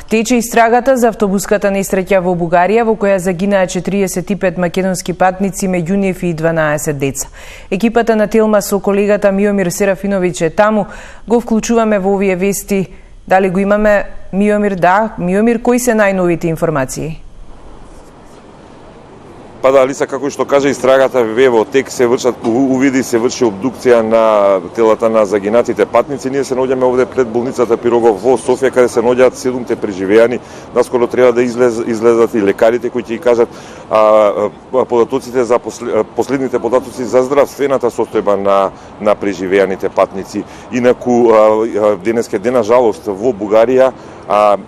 Тече истрагата за автобуската несреќа во Бугарија, во која загинаа 45 македонски патници, меѓу нив и 12 деца. Екипата на Телма со колегата Миомир Серафиновиќ е таму. Го вклучуваме во овие вести. Дали го имаме Миомир? Да. Миомир, кои се најновите информации? Па да, Алиса, како што кажа истрагата, во тек се вршат увиди, се врши обдукција на телата на загинатите патници. Ние се наоѓаме овде пред болницата Пирогов во Софија, каде се наоѓаат 7 преживеани. Наскоро треба да излезат и лекарите кои ќе кажат податоците за последните податоци за здравствената состојба на преживеаните патници. Инаку денеска ден, на жалост, во Бугарија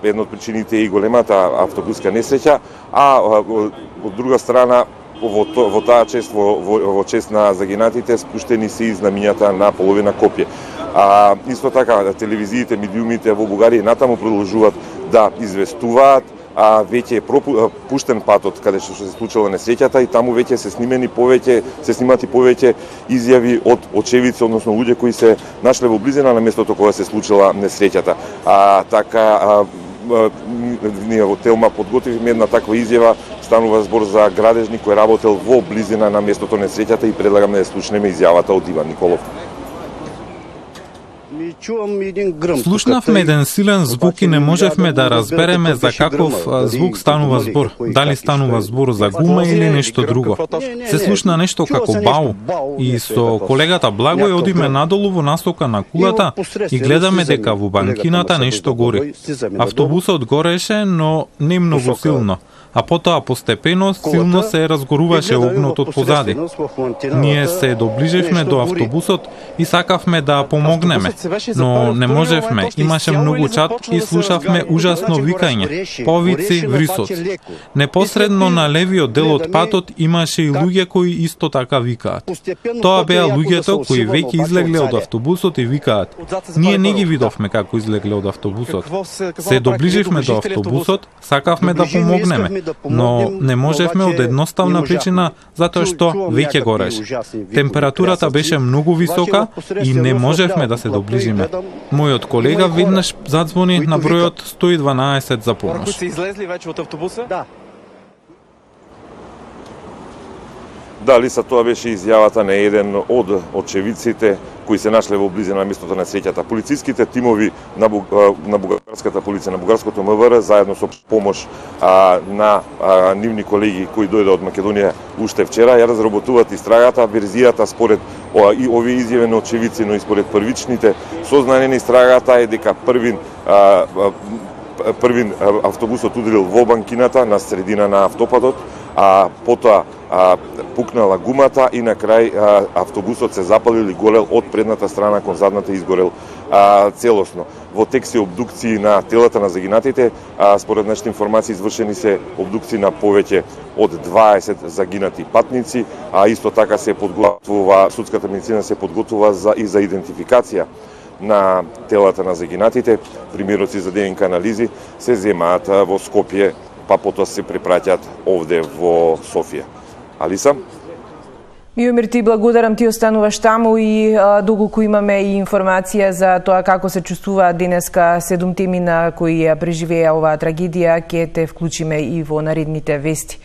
една од причините е и големата автобуска несреќа, од друга страна во таа чест, во чест на загинатите, спуштени се и знамињата на половина Копје. Исто така, телевизиите, медиумите во Бугарија натаму продолжуваат да известуваат, веќе е пуштен патот каде што се случила несреќата и таму веќе се снимати повеќе изјави од очевидци, односно луѓе кои се нашле во близина на местото кога се случила несреќата. Ние во Телма подготвивме една таква изјава, станува збор за градежник кој работел во близина на местото на несреќата и предлагаме да слушнеме изјавата од Иван Николов. Слушнавме еден силен звук и не можевме да разбереме за каков звук станува збор. Дали станува збор за гума или нешто друго. Се слушна нешто како бау и со колегата Благој одиме надолу во насока на кулата и гледаме дека во банкината нешто гори. Автобусот гореше, но не многу силно. А потоа постепено силно се разгоруваше огнот од позади. Ние се доближивме до автобусот и сакавме да помогнеме, но не можевме. Имаше многу чад и слушавме ужасно викање, повици, врисоци. Непосредно на левиот дел од патот имаше и луѓе кои исто така викаат. Тоа беа луѓето кои веќе излегле од автобусот и викаат. Ние не ги видовме како излегле од автобусот. Се доближивме до автобусот, сакавме да помогнеме, но не можевме од едноставна причина затоа што веќе гореше. Температурата беше многу висока и не можевме да се доближиме. Мојот колега веднаш задзвони на бројот 112 за помош. Се излезли веќе од автобуса? Да. Да, Лиса, тоа беше изјавата на еден од очевидците кои се нашле во близина на местото на несреќата. Полициските тимови на бугарската полиција, на бугарското МВР, заедно со помош на нивни колеги кои дојде од Македонија уште вчера, ја разработуваат истрагата, верзијата според и овие изјави на очевидци, но и според првичните сознание на истрагата е дека првин автобусот ударил во банкината на средина на автопатот, потоа пукнала гумата и на крај автобусот се запалил и горел од предната страна кон задната изгорел целосно. Во тек се обдукции на телата на загинатите, според нашите информации извршени се обдукции на повеќе од 20 загинати патници, а исто така се подготвува, судската медицина се подготвува и за идентификација на телата на загинатите. Примероци за ДНК анализи се земаат во Скопје, па потоа се препраќаат овде во Софија. Алиса? Миомир, ти благодарам, ти остануваш таму и доколку имаме и информација за тоа како се чувствуваат денеска 7 теми на кои ја преживеа оваа трагедија, ќе те вклучиме и во наредните вести.